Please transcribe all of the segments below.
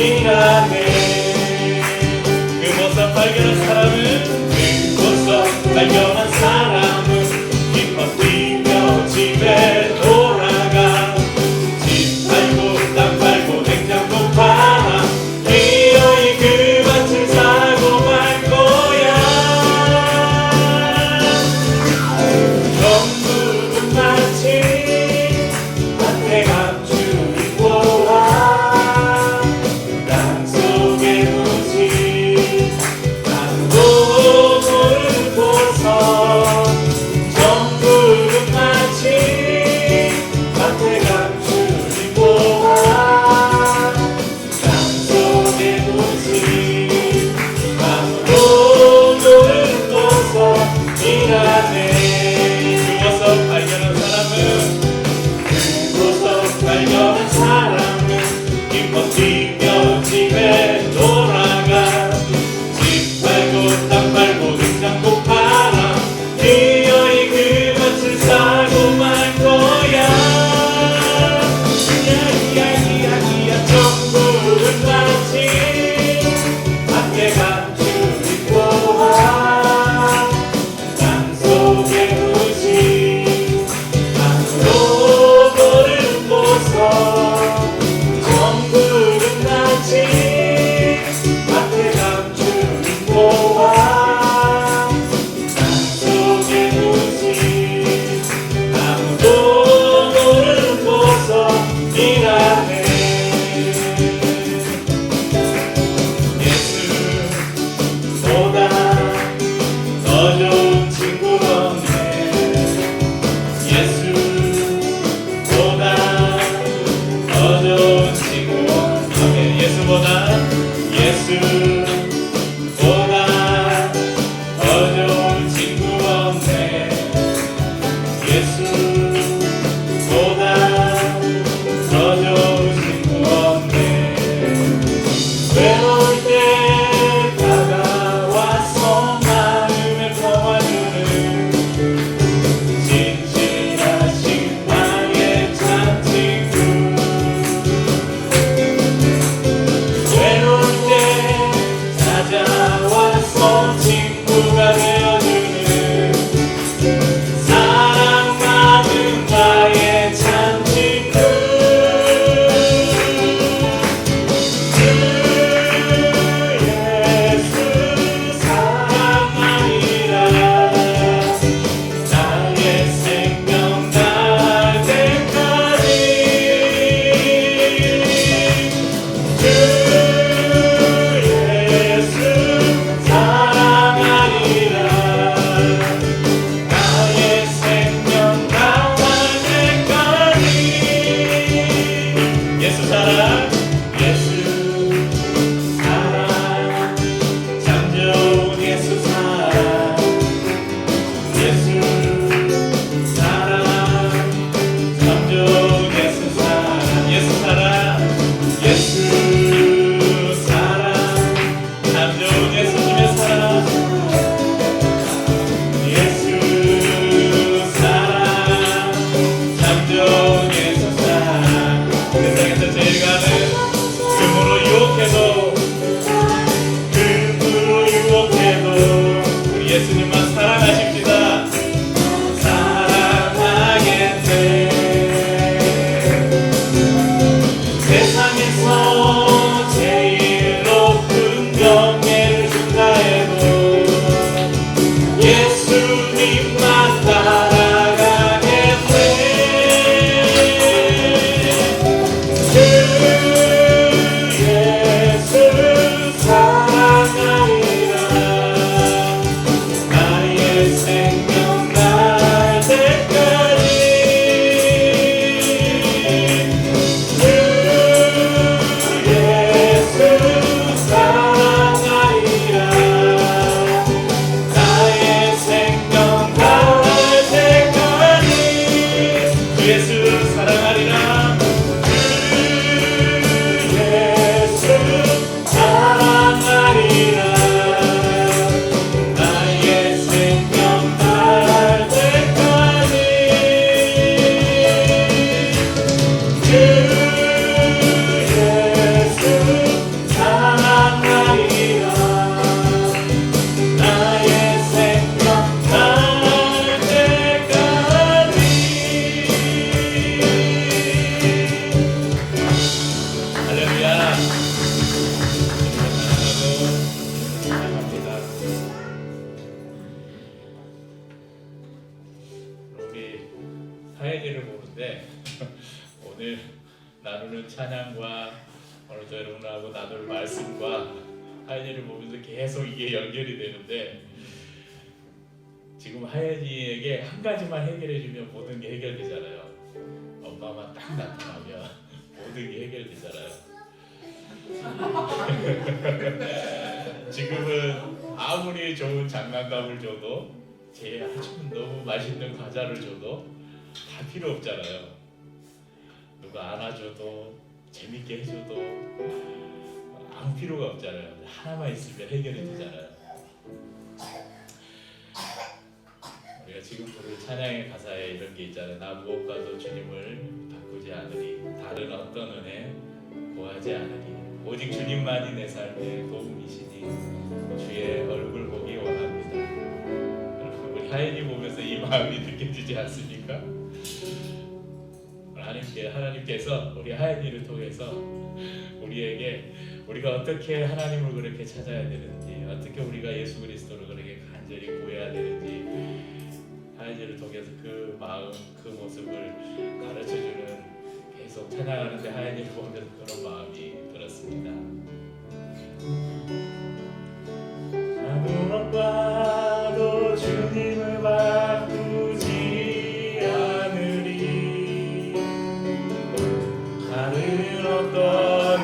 일하네. 그 모습 발견한 사람은 발견한 사람은 기뻐 뛰며 집에 돌아가. 집 팔고 땅 팔고 냉장고 팔아 기어이 그 밭을 사고 말 거야. 전국은 마치 밭에 감추인 보아. 땅속에 묻힌 아무도 모르는 보석. 전국은 마치 밭에 감추인 보아. 땅속에 묻힌 아무도 모르는 보석이라네. 그 보석 발견한 사람은 발견한 사람은 기뻐 뛰며 집에 돌아가. 집 팔고 땅 팔고 냉장고 팔아 기어이 그 밭을 사고 말 거야. 이야 전국은 마치 밭에 감추인 보아. 땅속에 묻힌 아무도 모르는 보석. 전국은 마치 밭에 감추인 보아. 땅속에 묻힌 아무도 모르는 보석이라네. 예수보다 더 좋은 친구 없네. 예수보다 더 좋은 친구 없네. 예수보다 더 좋은 친구 없네. 예수보다 더 좋은 친구 없네. 외로울 때 다가와서 마음을 품어주는 진실하신 나의 참 친구. 외로울 때 찾아와서 친구가 되어주는 사랑 많은 나의 참 친구. 예수 사랑하리라. 나의 생명 날 때까지. 예수 사랑하리라. 나의 생명 다할 때까지. 예수 사랑 참 좋은 예수 사랑. 예수 사랑 참 좋은 예수 사랑. 예수 사랑 참 좋은 예수님의 사랑. 예수 사랑 참 좋은 예수 사랑. 세상에서 제일 가는 금으로 유혹해도 우리 예수님만 사랑하십시다. 사랑하겠네. 세상에서 제일 높은 명예를 준다 해도 예수님만 따라가겠네. 나누는 찬양과 오늘 저 여러분하고 나눌 말씀과 하연이를 보면서 계속 이게 연결이 되는데, 지금 하연이에게 한 가지만 해결해주면 모든 게 해결되잖아요. 엄마만 딱 나타나면 모든 게 해결되잖아요. 지금은 아무리 좋은 장난감을 줘도, 제 아주 너무 맛있는 과자를 줘도 다 필요 없잖아요. 누가 안아줘도 재밌게 해줘도 아무 필요가 없잖아요. 하나만 있으면 해결이 되잖아요. 우리가 지금 부를 찬양의 가사에 이런 게 있잖아요. 나 무엇과도 주님을 바꾸지 않으리, 다른 어떤 은혜 구하지 않으리, 오직 주님만이 내 삶의 도움이시니 주의 얼굴 보기 원합니다. 여러분, 우리 하연이 보면서 이 마음이 느껴지지 않습니까? 하나님께서 우리 하연이를 통해서 우리에게, 우리가 어떻게 하나님을 그렇게 찾아야 되는지, 어떻게 우리가 예수 그리스도를 그렇게 간절히 구해야 되는지, 하연이를 통해서 그 마음, 그 모습을 가르쳐주는, 계속 찬양하는데 하연이를 보면서 그런 마음이 들었습니다. 아무것과도 주님을 바꾸지 않으리, 다른 어떤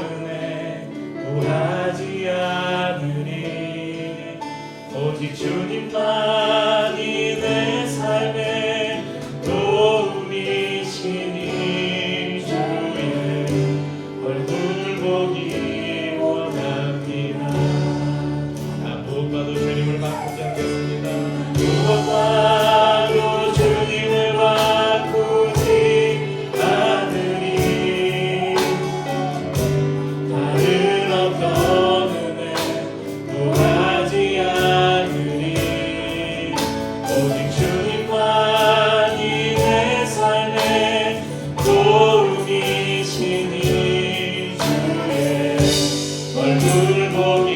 은혜 구하지 않으리, 오직 주님만이 내 삶의 도움이시니 주의 얼굴 보기 원합니다. 무엇과도 주님을 바꾸지 않겠습니다. 무엇과도 주님을 바꾸지 않으리, 다른 어떤 은혜 구하지 않으리, 오직 주님만이 내 삶의 도움이시니 주의 얼굴 보기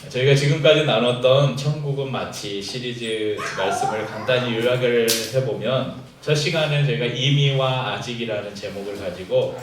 저희가 지금까지 나눴던 천국은 마치 시리즈 말씀을 간단히 요약을 해보면, 첫 시간에 저희가 이미와 아직이라는 제목을 가지고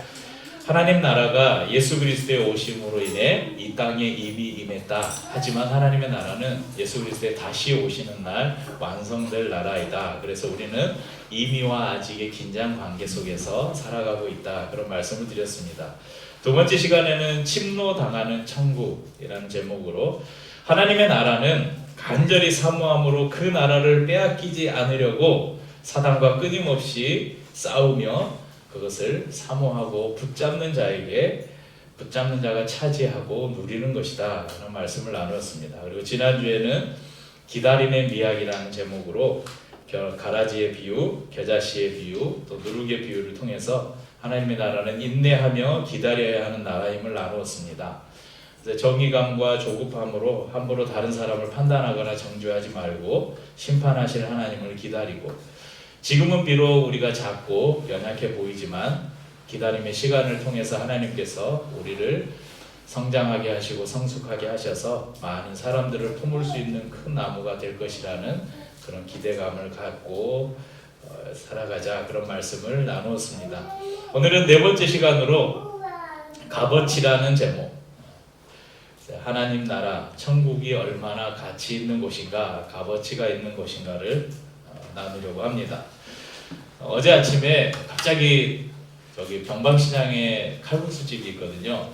하나님 나라가 예수 그리스도의 오심으로 인해 이 땅에 이미 임했다. 하지만 하나님의 나라는 예수 그리스도의 다시 오시는 날 완성될 나라이다. 그래서 우리는 이미와 아직의 긴장 관계 속에서 살아가고 있다. 그런 말씀을 드렸습니다. 두 번째 시간에는 침노당하는 천국이라는 제목으로 하나님의 나라는 간절히 사모함으로 그 나라를 빼앗기지 않으려고 사단과 끊임없이 싸우며 그것을 사모하고 붙잡는 자가 차지하고 누리는 것이다. 라는 말씀을 나누었습니다. 그리고 지난주에는 기다림의 미학이라는 제목으로 가라지의 비유, 겨자씨의 비유, 또 누룩의 비유를 통해서 하나님의 나라는 인내하며 기다려야 하는 나라임을 나누었습니다. 정의감과 조급함으로 함부로 다른 사람을 판단하거나 정죄하지 말고 심판하실 하나님을 기다리고, 지금은 비록 우리가 작고 연약해 보이지만 기다림의 시간을 통해서 하나님께서 우리를 성장하게 하시고 성숙하게 하셔서 많은 사람들을 품을 수 있는 큰 나무가 될 것이라는 그런 기대감을 갖고 살아가자, 그런 말씀을 나누었습니다. 오늘은 네 번째 시간으로 값어치라는 제목, 하나님 나라, 천국이 얼마나 가치 있는 곳인가, 값어치가 있는 곳인가를 나누려고 합니다. 어제 아침에 갑자기 저기 병방시장에 칼국수집이 있거든요.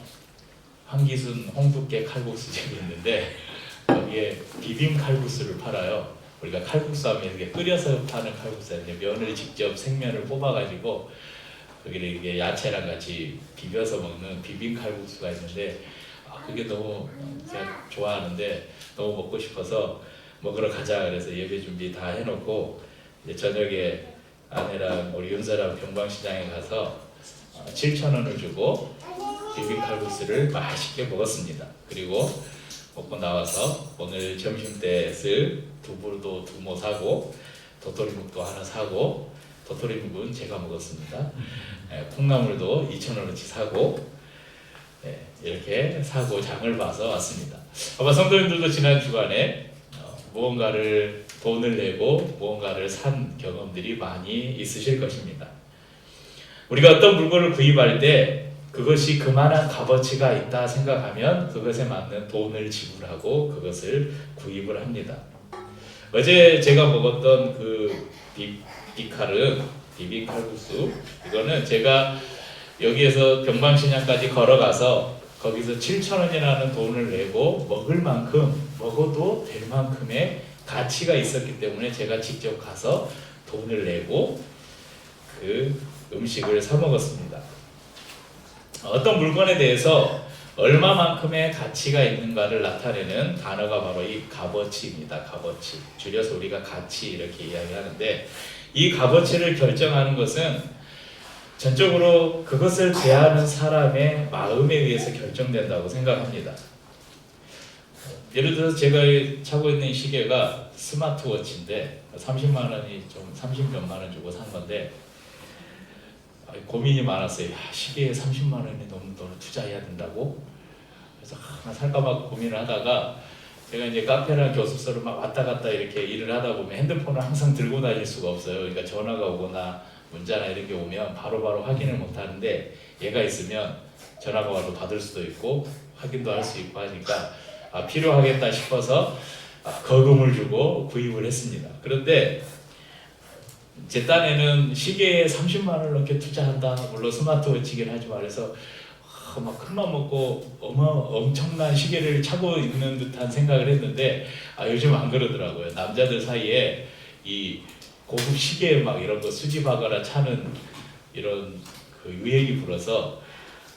황기순 홍두깨 칼국수집이 있는데 거기에 비빔 칼국수를 팔아요. 우리가 칼국수 하면 이렇게 끓여서 파는 칼국수인데 면을 직접 생면을 뽑아가지고 거기를 이게 야채랑 같이 비벼서 먹는 비빔 칼국수가 있는데 그게 너무 제가 좋아하는데 너무 먹고 싶어서 먹으러 가자 그래서 예배 준비 다 해놓고 이제 저녁에 아내랑 우리 윤서랑 병방시장에 가서 7,000원을 주고 비빔 칼국수를 맛있게 먹었습니다. 그리고 먹고 나와서 오늘 점심때 쓸 두부도 2모 사고 도토리묵도 하나 사고, 도토리묵은 제가 먹었습니다. 콩나물도 2,000원어치 사고 이렇게 사고 장을 봐서 왔습니다. 아마 성도님들도 지난 주간에 무언가를 돈을 내고 무언가를 산 경험들이 많이 있으실 것입니다. 우리가 어떤 물건을 구입할 때 그것이 그만한 값어치가 있다 생각하면 그것에 맞는 돈을 지불하고 그것을 구입을 합니다. 어제 제가 먹었던 그 비칼은 비빔 칼국수, 이거는 제가 여기에서 병방시장까지 걸어가서 거기서 7,000원이라는 돈을 내고 먹을 만큼, 먹어도 될 만큼의 가치가 있었기 때문에 제가 직접 가서 돈을 내고 그 음식을 사 먹었습니다. 어떤 물건에 대해서 얼마만큼의 가치가 있는가를 나타내는 단어가 바로 이 값어치입니다. 값어치. 줄여서 우리가 가치 이렇게 이야기하는데, 이 값어치를 결정하는 것은 전적으로 그것을 대하는 사람의 마음에 의해서 결정된다고 생각합니다. 예를 들어서 제가 차고 있는 이 시계가 스마트워치인데 30만 원이 좀 30몇만 원 주고 산 건데 고민이 많았어요. 시계에 30만 원이 넘는 돈을 투자해야 된다고? 그래서 살까 봐 고민을 하다가 제가 이제 카페랑 교습소를 막 왔다 갔다 이렇게 일을 하다 보면 핸드폰을 항상 들고 다닐 수가 없어요. 그러니까 전화가 오거나 문자나 이런 게 오면 바로바로 확인을 못 하는데, 얘가 있으면 전화가 와도 받을 수도 있고 확인도 할 수 있고 하니까 필요하겠다 싶어서 거금을 주고 구입을 했습니다. 그런데 제 딴에는 시계에 30만 원을 넘게 투자한다, 물론 스마트워치긴 하지만, 그래서 막 큰맘 먹고 엄청난 시계를 차고 있는 듯한 생각을 했는데 요즘 안 그러더라고요. 남자들 사이에 이 고급 시계 막 이런 거 수집하거나 차는 이런 그 유행이 불어서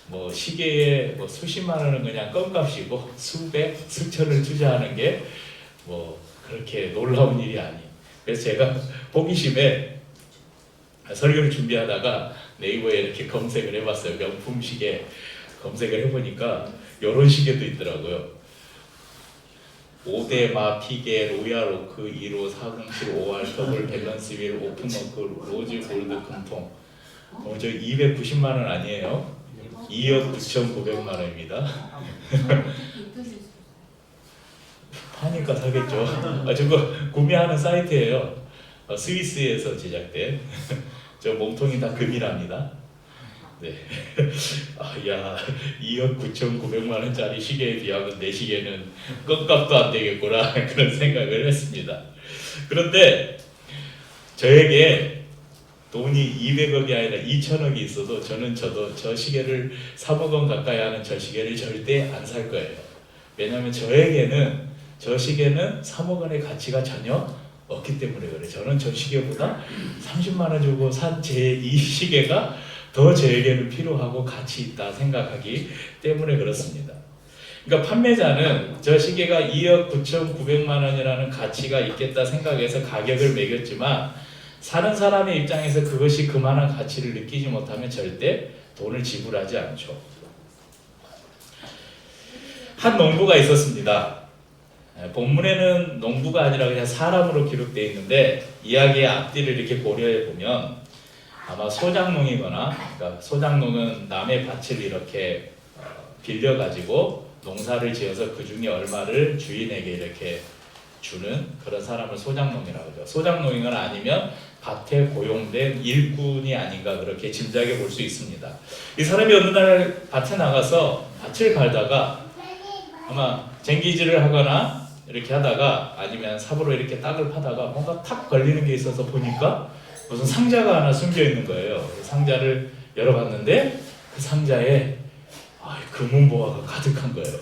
뭐 시계에 뭐 수십만 원은 그냥 껌값이고 수백, 수천을 투자하는 게 뭐 그렇게 놀라운 일이 아니에요. 그래서 제가 호기심에 설교를 준비하다가 네이버에 이렇게 검색을 해봤어요. 명품 시계 검색을 해보니까 이런 시계도 있더라고요. 오데마, 피게, 로얄 오크, 1호, 407, 5R, 더블 밸런스 윌, 오픈 오크, 로즈 골드 금통. 저 290만 원 아니에요? 2억 9,900만 원입니다. 파니까 사겠죠. 저거 구매하는 사이트예요. 스위스에서 제작된. 저 몸통이 다 금이랍니다. 네. 야, 2억 9,900만 원짜리 시계에 비하면 내 시계는 껌값도 안 되겠구나 그런 생각을 했습니다. 그런데 저에게 돈이 200억이 아니라 2천억이 있어도 저도 저 시계를 3억 원 가까이 하는 저 시계를 절대 안 살 거예요. 왜냐하면 저에게는 저 시계는 3억 원의 가치가 전혀 없기 때문에 그래요. 저는 저 시계보다 30만 원 주고 산 제 이 시계가 더 저에게는 필요하고 가치 있다 생각하기 때문에 그렇습니다. 그러니까 판매자는 저 시계가 2억 9,900만 원이라는 가치가 있겠다 생각해서 가격을 매겼지만 사는 사람의 입장에서 그것이 그만한 가치를 느끼지 못하면 절대 돈을 지불하지 않죠. 한 농부가 있었습니다. 본문에는 농부가 아니라 그냥 사람으로 기록되어 있는데 이야기의 앞뒤를 이렇게 고려해 보면 아마 소작농이거나, 그러니까 소작농은 남의 밭을 이렇게 빌려 가지고 농사를 지어서 그 중에 얼마를 주인에게 이렇게 주는 그런 사람을 소작농이라고 하죠. 소작농이거나 아니면 밭에 고용된 일꾼이 아닌가 그렇게 짐작해 볼 수 있습니다. 이 사람이 어느 날 밭에 나가서 밭을 갈다가 아마 쟁기질을 하거나 이렇게 하다가 아니면 삽으로 이렇게 땅을 파다가 뭔가 탁 걸리는 게 있어서 보니까 무슨 상자가 하나 숨겨 있는 거예요. 그 상자를 열어봤는데 그 상자에 금은보화가 가득한 거예요.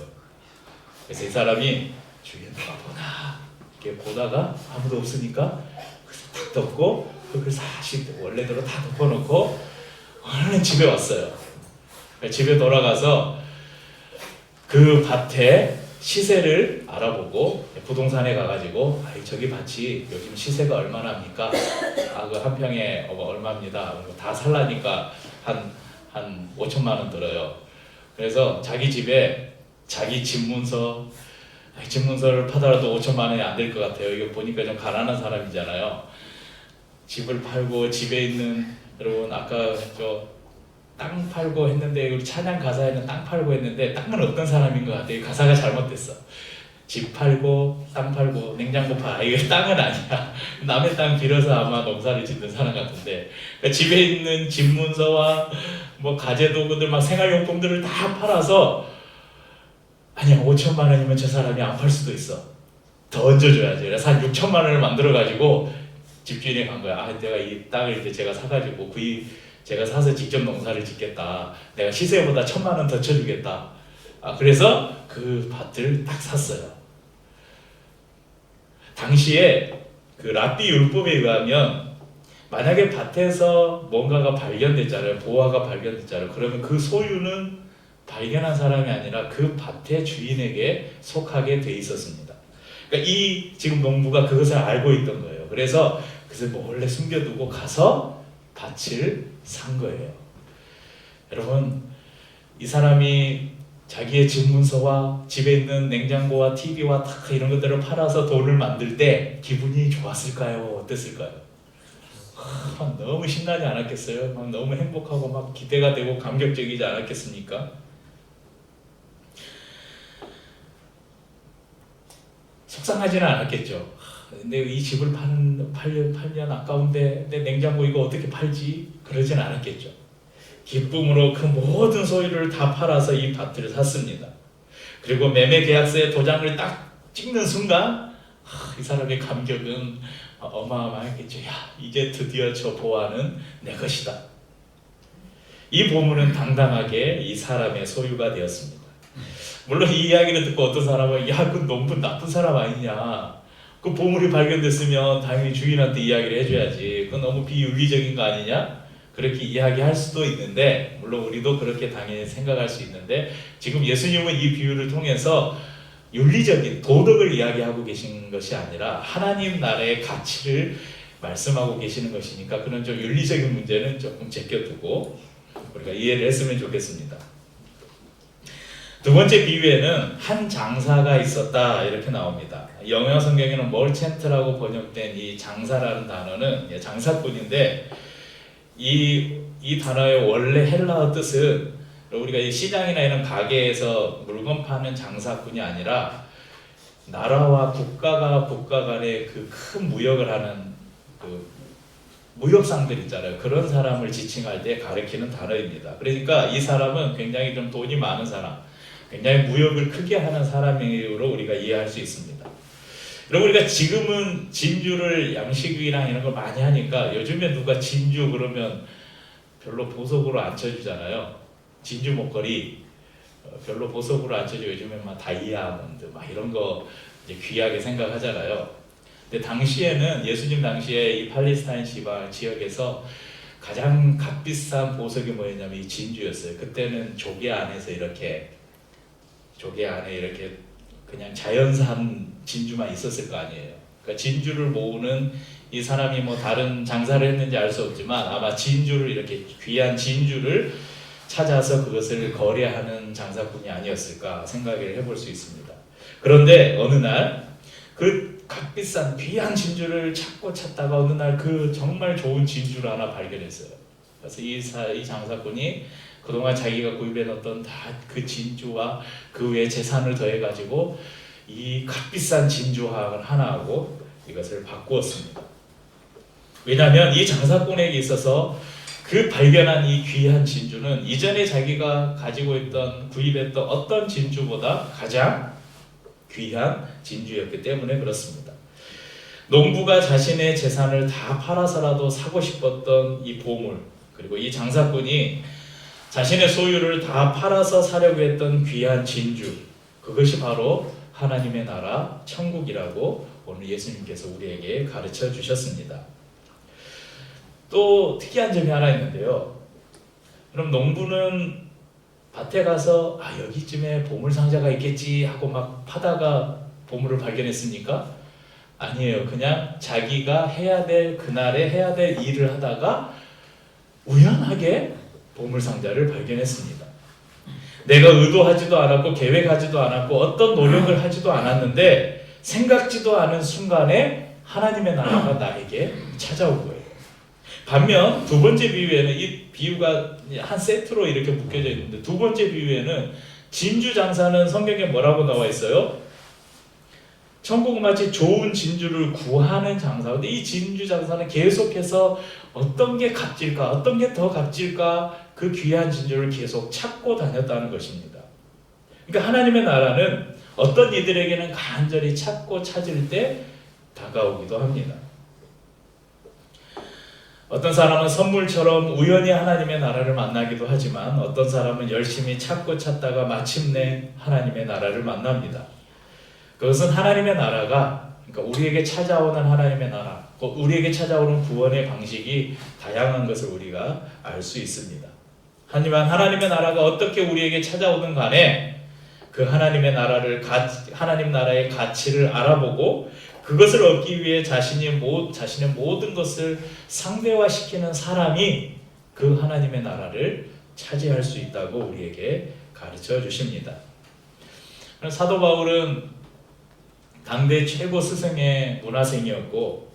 그래서 이 사람이 주위에 누가 보나 이렇게 보다가 아무도 없으니까 그래서 탁 덮고 그걸 사실 원래대로 다 덮어놓고 얼른 집에 왔어요. 집에 돌아가서 그 밭에 시세를 알아보고 부동산에 가가지고 저기 밭이 요즘 시세가 얼마나 합니까? 그 한 평에 얼마입니다. 다 살라니까 한 5천만 원 들어요. 그래서 자기 집에 자기 집문서를 파더라도 5천만 원이 안 될 것 같아요. 이거 보니까 좀 가난한 사람이잖아요. 집을 팔고 집에 있는 여러분 아까 땅 팔고 했는데 우리 찬양 가사에는 땅 팔고 했는데 땅은 어떤 사람인 것 같아요. 가사가 잘못됐어. 집 팔고 땅 팔고 냉장고 파 이거 땅은 아니야. 남의 땅 빌어서 아마 농사를 짓는 사람 같은데 그러니까 집에 있는 집문서와 뭐 가재도구들 막 생활용품들을 다 팔아서 아니야 5천만 원이면 저 사람이 안 팔 수도 있어. 더 얹어줘야지. 그래서 한 6천만 원을 만들어 가지고 집주인이 간 거야. 내가 이 땅을 이제 제가 사가지고 제가 사서 직접 농사를 짓겠다. 내가 시세보다 1,000만 원 더 쳐주겠다. 그래서 그 밭을 딱 샀어요. 당시에 그 랍비 율법에 의하면 만약에 밭에서 뭔가가 발견됐잖아요. 보화가 발견됐잖아요. 그러면 그 소유는 발견한 사람이 아니라 그 밭의 주인에게 속하게 돼 있었습니다. 그러니까 이 지금 농부가 그것을 알고 있던 거예요. 그래서 그것을 몰래 숨겨두고 가서 밭을 산 거예요. 여러분, 이 사람이 자기의 집문서와 집에 있는 냉장고와 TV와 다 이런 것들을 팔아서 돈을 만들 때 기분이 좋았을까요? 어땠을까요? 너무 신나지 않았겠어요? 막 너무 행복하고 막 기대가 되고 감격적이지 않았겠습니까? 속상하지는 않았겠죠. 근데 이 집을 팔면 아까운데 내 냉장고 이거 어떻게 팔지? 그러진 않았겠죠. 기쁨으로 그 모든 소유를 다 팔아서 이 밭을 샀습니다. 그리고 매매 계약서에 도장을 딱 찍는 순간 이 사람의 감격은 어마어마했겠죠. 이제 드디어 저 보화는 내 것이다. 이 보물은 당당하게 이 사람의 소유가 되었습니다. 물론 이 이야기를 듣고 어떤 사람은 그 농부 나쁜 사람 아니냐, 그 보물이 발견됐으면 당연히 주인한테 이야기를 해줘야지, 그건 너무 비윤리적인 거 아니냐, 그렇게 이야기할 수도 있는데, 물론 우리도 그렇게 당연히 생각할 수 있는데, 지금 예수님은 이 비유를 통해서 윤리적인 도덕을 이야기하고 계신 것이 아니라 하나님 나라의 가치를 말씀하고 계시는 것이니까 그런 좀 윤리적인 문제는 조금 제껴두고 우리가 이해를 했으면 좋겠습니다. 두 번째 비유에는 한 장사가 있었다 이렇게 나옵니다. 영어 성경에는 머천트라고 번역된 이 장사라는 단어는 장사꾼인데 이 단어의 원래 헬라어 뜻은 우리가 이 시장이나 이런 가게에서 물건 파는 장사꾼이 아니라 나라와 국가 간의 그 큰 무역을 하는 그 무역상들 있잖아요. 그런 사람을 지칭할 때 가리키는 단어입니다. 그러니까 이 사람은 굉장히 좀 돈이 많은 사람, 굉장히 무역을 크게 하는 사람으로 우리가 이해할 수 있습니다. 그리고 우리가 지금은 진주를 양식이랑 이런 걸 많이 하니까 요즘에 누가 진주 그러면 별로 보석으로 안 쳐주잖아요. 진주 목걸이 별로 보석으로 안 쳐주고 요즘에 막 다이아몬드 막 이런 거 이제 귀하게 생각하잖아요. 근데 당시에는 예수님 당시에 이 팔레스타인 지역에서 가장 값비싼 보석이 뭐였냐면 이 진주였어요. 그때는 조개 안에 이렇게 그냥 자연산 진주만 있었을 거 아니에요. 그러니까 진주를 모으는 이 사람이 뭐 다른 장사를 했는지 알 수 없지만 아마 진주를 이렇게 귀한 진주를 찾아서 그것을 거래하는 장사꾼이 아니었을까 생각을 해볼 수 있습니다. 그런데 어느 날 그 값비싼 귀한 진주를 찾다가 어느 날 그 정말 좋은 진주를 하나 발견했어요. 그래서 이 장사꾼이 그동안 자기가 구입해 놓던 다 그 진주와 그 외 재산을 더해가지고 이 값비싼 진주 하나하고 이것을 바꾸었습니다. 왜냐하면 이 장사꾼에게 있어서 그 발견한 이 귀한 진주는 이전에 자기가 가지고 있던 구입했던 어떤 진주보다 가장 귀한 진주였기 때문에 그렇습니다. 농부가 자신의 재산을 다 팔아서라도 사고 싶었던 이 보물, 그리고 이 장사꾼이 자신의 소유를 다 팔아서 사려고 했던 귀한 진주, 그것이 바로 하나님의 나라 천국이라고 오늘 예수님께서 우리에게 가르쳐 주셨습니다. 또 특이한 점이 하나 있는데요. 그럼 농부는 밭에 가서 여기쯤에 보물상자가 있겠지 하고 막 파다가 보물을 발견했습니까? 아니에요. 그냥 자기가 그날에 해야 될 일을 하다가 우연하게 보물상자를 발견했습니다. 내가 의도하지도 않았고 계획하지도 않았고 어떤 노력을 하지도 않았는데 생각지도 않은 순간에 하나님의 나라가 나에게 찾아온 거예요. 반면 두 번째 비유에는 이 비유가 한 세트로 이렇게 묶여져 있는데 두 번째 비유에는 진주 장사는 성경에 뭐라고 나와 있어요? 천국은 마치 좋은 진주를 구하는 장사. 근데 이 진주 장사는 계속해서 어떤 게 값질까, 어떤 게 더 값질까 그 귀한 진주를 계속 찾고 다녔다는 것입니다. 그러니까 하나님의 나라는 어떤 이들에게는 간절히 찾고 찾을 때 다가오기도 합니다. 어떤 사람은 선물처럼 우연히 하나님의 나라를 만나기도 하지만 어떤 사람은 열심히 찾고 찾다가 마침내 하나님의 나라를 만납니다. 그것은 하나님의 나라가, 그러니까 우리에게 찾아오는 하나님의 나라, 우리에게 찾아오는 구원의 방식이 다양한 것을 우리가 알 수 있습니다. 하지만 하나님의 나라가 어떻게 우리에게 찾아오든 간에 그 하나님 나라의 가치를 알아보고 그것을 얻기 위해 자신의 모든 것을 상대화시키는 사람이 그 하나님의 나라를 차지할 수 있다고 우리에게 가르쳐 주십니다. 사도 바울은 당대 최고 스승의 문화생이었고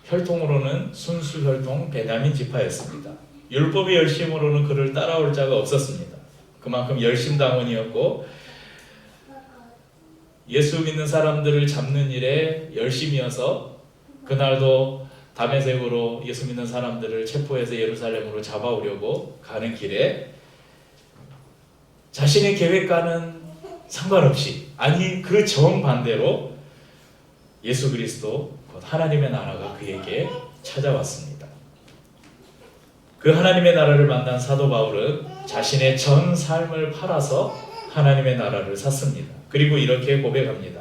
혈통으로는 순수 혈통 베냐민 지파였습니다. 율법의 열심으로는 그를 따라올 자가 없었습니다. 그만큼 열심당원이었고 예수 믿는 사람들을 잡는 일에 열심이어서 그날도 다메섹으로 예수 믿는 사람들을 체포해서 예루살렘으로 잡아오려고 가는 길에 자신의 계획과는 상관없이, 아니 그 정반대로 예수 그리스도 곧 하나님의 나라가 그에게 찾아왔습니다. 그 하나님의 나라를 만난 사도 바울은 자신의 전 삶을 팔아서 하나님의 나라를 샀습니다. 그리고 이렇게 고백합니다.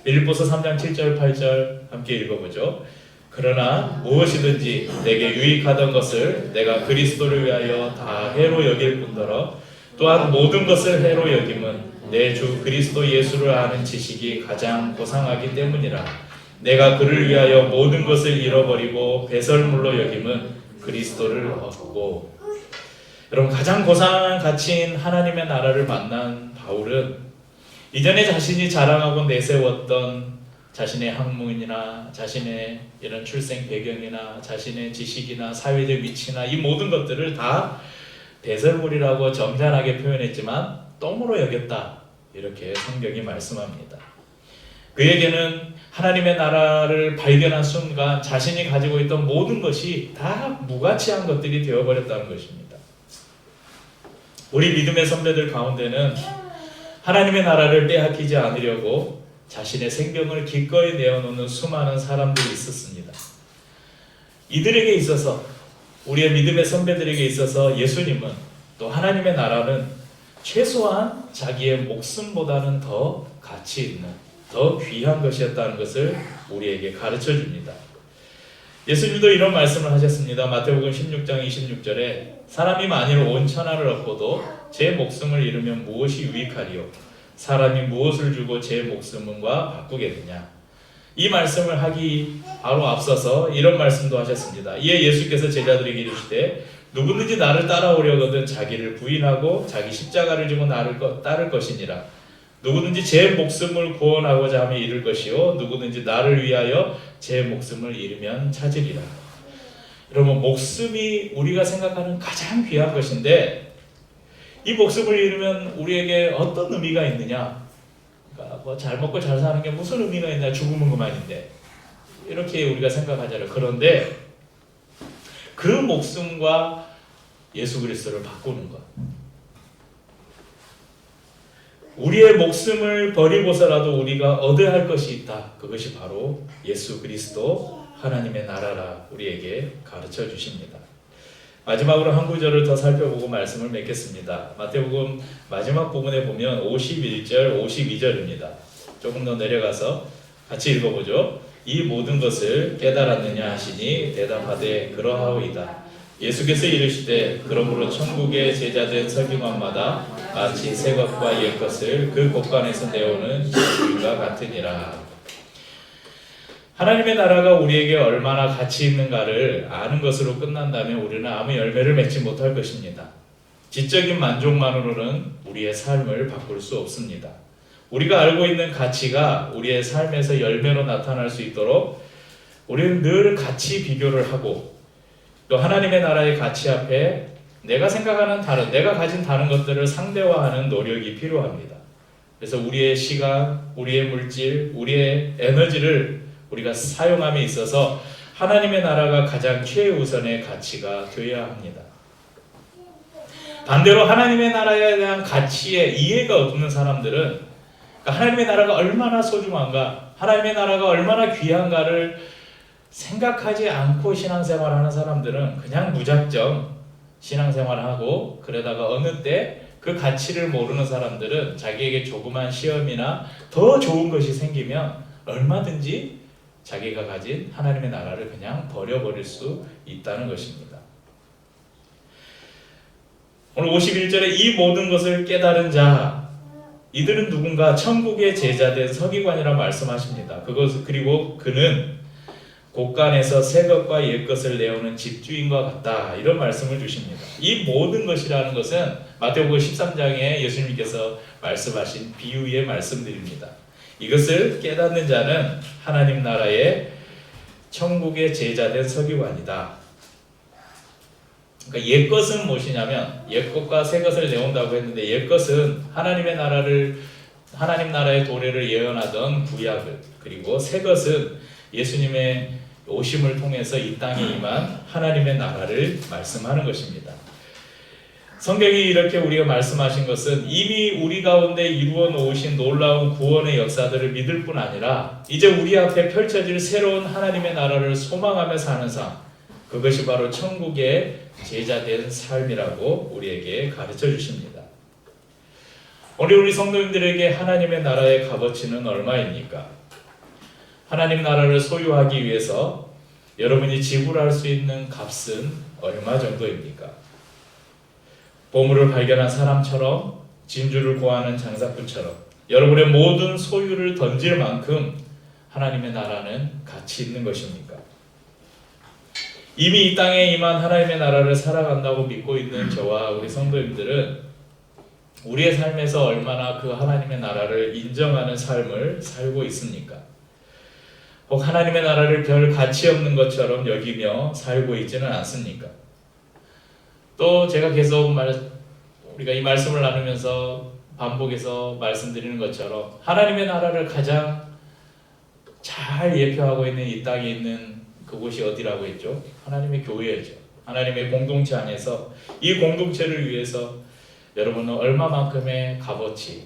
빌립보서 3장 7절 8절 함께 읽어보죠. 그러나 무엇이든지 내게 유익하던 것을 내가 그리스도를 위하여 다 해로 여길 뿐더러 또한 모든 것을 해로 여김은 내 주 그리스도 예수를 아는 지식이 가장 고상하기 때문이라. 내가 그를 위하여 모든 것을 잃어버리고 배설물로 여김은 그리스도를 얻고. 여러분, 가장 고상한 가치인 하나님의 나라를 만난 바울은 이전에 자신이 자랑하고 내세웠던 자신의 학문이나 자신의 이런 출생 배경이나 자신의 지식이나 사회적 위치나 이 모든 것들을 다 배설물이라고 점잖하게 표현했지만 똥으로 여겼다, 이렇게 성경이 말씀합니다. 그에게는 하나님의 나라를 발견한 순간 자신이 가지고 있던 모든 것이 다 무가치한 것들이 되어버렸다는 것입니다. 우리 믿음의 선배들 가운데는 하나님의 나라를 빼앗기지 않으려고 자신의 생명을 기꺼이 내어놓는 수많은 사람들이 있었습니다. 이들에게 있어서, 우리의 믿음의 선배들에게 있어서 예수님은, 또 하나님의 나라는 최소한 자기의 목숨보다는 더 가치 있는, 더 귀한 것이었다는 것을 우리에게 가르쳐 줍니다. 예수님도 이런 말씀을 하셨습니다. 마태복음 16장 26절에 사람이 만일 온 천하를 얻고도 제 목숨을 잃으면 무엇이 유익하리요? 사람이 무엇을 주고 제 목숨과 바꾸겠느냐? 이 말씀을 하기 바로 앞서서 이런 말씀도 하셨습니다. 이에 예수께서 제자들에게 이르시되 누구든지 나를 따라오려거든 자기를 부인하고 자기 십자가를 지고 나를 따를 것이니라. 누구든지 제 목숨을 구원하고자 하면 잃을 것이요 누구든지 나를 위하여 제 목숨을 잃으면 찾으리라. 여러분, 목숨이 우리가 생각하는 가장 귀한 것인데 이 목숨을 잃으면 우리에게 어떤 의미가 있느냐? 그러니까 뭐 잘 먹고 잘 사는 게 무슨 의미가 있냐? 죽으면 그만인데, 이렇게 우리가 생각하잖아요. 그런데 그 목숨과 예수 그리스도를 바꾸는 것, 우리의 목숨을 버리고서라도 우리가 얻어야 할 것이 있다. 그것이 바로 예수 그리스도 하나님의 나라라 우리에게 가르쳐 주십니다. 마지막으로 한 구절을 더 살펴보고 말씀을 맺겠습니다. 마태복음 마지막 부분에 보면 51절, 52절입니다. 조금 더 내려가서 같이 읽어보죠. 이 모든 것을 깨달았느냐 하시니 대답하되 그러하오이다. 예수께서 이르시되 그러므로 천국의 제자된 서기관마다 마치 새 것과 옛 것을 그 곳간에서 내오는 집주인과 같으니라. 하나님의 나라가 우리에게 얼마나 가치 있는가를 아는 것으로 끝난다면 우리는 아무 열매를 맺지 못할 것입니다. 지적인 만족만으로는 우리의 삶을 바꿀 수 없습니다. 우리가 알고 있는 가치가 우리의 삶에서 열매로 나타날 수 있도록 우리는 늘 가치 비교를 하고, 또 하나님의 나라의 가치 앞에 내가 생각하는 다른, 내가 가진 다른 것들을 상대화하는 노력이 필요합니다. 그래서 우리의 시간, 우리의 물질, 우리의 에너지를 우리가 사용함에 있어서 하나님의 나라가 가장 최우선의 가치가 되어야 합니다. 반대로 하나님의 나라에 대한 가치에 이해가 없는 사람들은, 그러니까 하나님의 나라가 얼마나 소중한가, 하나님의 나라가 얼마나 귀한가를 생각하지 않고 신앙생활하는 사람들은 그냥 무작정 신앙생활하고, 그러다가 어느 때 그 가치를 모르는 사람들은 자기에게 조그만 시험이나 더 좋은 것이 생기면 얼마든지 자기가 가진 하나님의 나라를 그냥 버려버릴 수 있다는 것입니다. 오늘 51절에 이 모든 것을 깨달은 자, 이들은 누군가 천국의 제자된 서기관이라 말씀하십니다. 그리고 그는 곳간에서 새 것과 옛 것을 내오는 집주인과 같다, 이런 말씀을 주십니다. 이 모든 것이라는 것은 마태복음 13장에 예수님께서 말씀하신 비유의 말씀들입니다. 이것을 깨닫는 자는 하나님 나라의 천국의 제자된 서기관이다. 그러니까 옛 것은 무엇이냐면, 옛 것과 새 것을 내온다고 했는데, 옛 것은 하나님 나라의 도래를 예언하던 구약을, 그리고 새 것은 예수님의 오심을 통해서 이 땅에 임한 하나님의 나라를 말씀하는 것입니다. 성경이 이렇게 우리가 말씀하신 것은 이미 우리 가운데 이루어 놓으신 놀라운 구원의 역사들을 믿을 뿐 아니라 이제 우리 앞에 펼쳐질 새로운 하나님의 나라를 소망하며 사는 삶, 그것이 바로 천국의 제자된 삶이라고 우리에게 가르쳐 주십니다. 오늘 우리 성도님들에게 하나님의 나라의 값어치는 얼마입니까? 하나님 나라를 소유하기 위해서 여러분이 지불할 수 있는 값은 얼마 정도입니까? 보물을 발견한 사람처럼, 진주를 구하는 장사꾼처럼 여러분의 모든 소유를 던질 만큼 하나님의 나라는 가치 있는 것입니까? 이미 이 땅에 임한 하나님의 나라를 살아간다고 믿고 있는 저와 우리 성도님들은 우리의 삶에서 얼마나 그 하나님의 나라를 인정하는 삶을 살고 있습니까? 혹 하나님의 나라를 별 가치 없는 것처럼 여기며 살고 있지는 않습니까? 또 제가 계속 우리가 이 말씀을 나누면서 반복해서 말씀드리는 것처럼 하나님의 나라를 가장 잘 예표하고 있는 이 땅에 있는 그곳이 어디라고 했죠? 하나님의 교회죠. 하나님의 공동체 안에서 이 공동체를 위해서 여러분은 얼마만큼의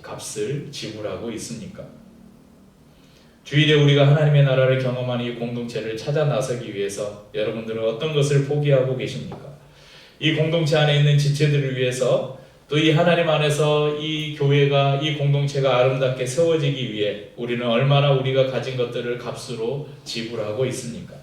값을 지불하고 있습니까? 주일에 우리가 하나님의 나라를 경험하는 이 공동체를 찾아 나서기 위해서 여러분들은 어떤 것을 포기하고 계십니까? 이 공동체 안에 있는 지체들을 위해서 또 이 하나님 안에서 이 교회가 이 공동체가 아름답게 세워지기 위해 우리는 얼마나 우리가 가진 것들을 값으로 지불하고 있습니까?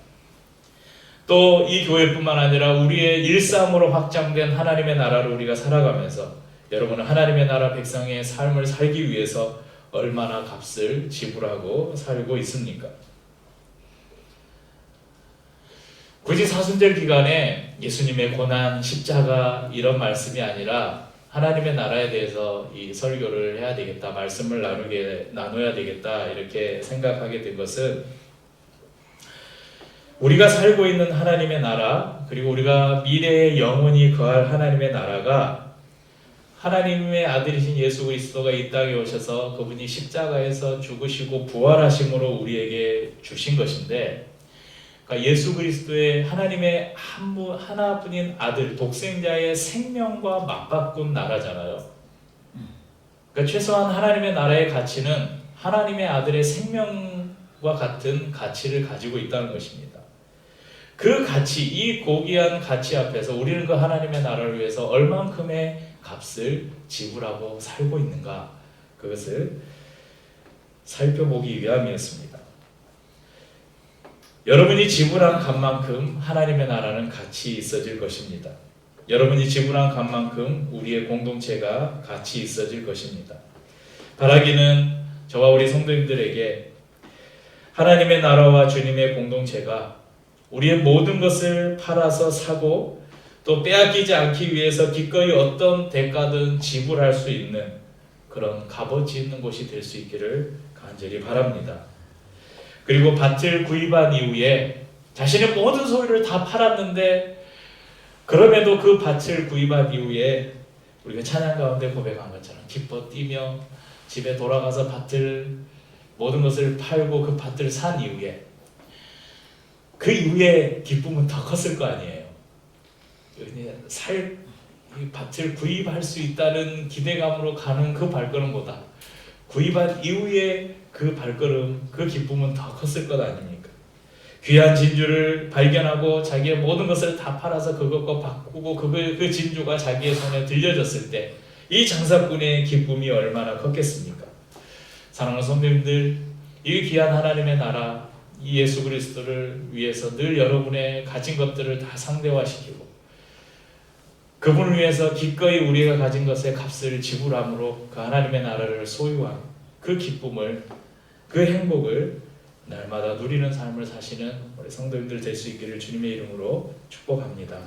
또 이 교회뿐만 아니라 우리의 일상으로 확장된 하나님의 나라를 우리가 살아가면서 여러분은 하나님의 나라 백성의 삶을 살기 위해서 얼마나 값을 지불하고 살고 있습니까? 굳이 사순절 기간에 예수님의 고난, 십자가 이런 말씀이 아니라 하나님의 나라에 대해서 이 설교를 해야 되겠다, 말씀을 나눠야 되겠다 이렇게 생각하게 된 것은 우리가 살고 있는 하나님의 나라, 그리고 우리가 미래에 영원히 거할 하나님의 나라가 하나님의 아들이신 예수 그리스도가 이 땅에 오셔서 그분이 십자가에서 죽으시고 부활하심으로 우리에게 주신 것인데, 그러니까 예수 그리스도의 하나님의 하나뿐인 아들, 독생자의 생명과 맞바꾼 나라잖아요. 그러니까 최소한 하나님의 나라의 가치는 하나님의 아들의 생명과 같은 가치를 가지고 있다는 것입니다. 그 가치, 이 고귀한 가치 앞에서 우리는 그 하나님의 나라를 위해서 얼만큼의 값을 지불하고 살고 있는가, 그것을 살펴보기 위함이었습니다. 여러분이 지불한 값만큼 하나님의 나라는 가치 있어질 것입니다. 여러분이 지불한 값만큼 우리의 공동체가 가치 있어질 것입니다. 바라기는 저와 우리 성도님들에게 하나님의 나라와 주님의 공동체가 우리의 모든 것을 팔아서 사고 또 빼앗기지 않기 위해서 기꺼이 어떤 대가든 지불할 수 있는 그런 값어치 있는 곳이 될 수 있기를 간절히 바랍니다. 그리고 밭을 구입한 이후에 자신의 모든 소유를 다 팔았는데 그럼에도 그 밭을 구입한 이후에 우리가 찬양 가운데 고백한 것처럼 기뻐 뛰며 집에 돌아가서 모든 것을 팔고 그 밭을 산 이후에 그 이후에 기쁨은 더 컸을 거 아니에요. 이 밭을 구입할 수 있다는 기대감으로 가는 그 발걸음보다 구입한 이후에 그 발걸음, 그 기쁨은 더 컸을 것 아닙니까? 귀한 진주를 발견하고 자기의 모든 것을 다 팔아서 그것과 바꾸고 그 진주가 자기의 손에 들려졌을 때 이 장사꾼의 기쁨이 얼마나 컸겠습니까? 사랑하는 성도님들, 이 귀한 하나님의 나라, 이 예수 그리스도를 위해서 늘 여러분의 가진 것들을 다 상대화시키고 그분을 위해서 기꺼이 우리가 가진 것의 값을 지불함으로 그 하나님의 나라를 소유한 그 기쁨을, 그 행복을 날마다 누리는 삶을 사시는 우리 성도님들 될 수 있기를 주님의 이름으로 축복합니다.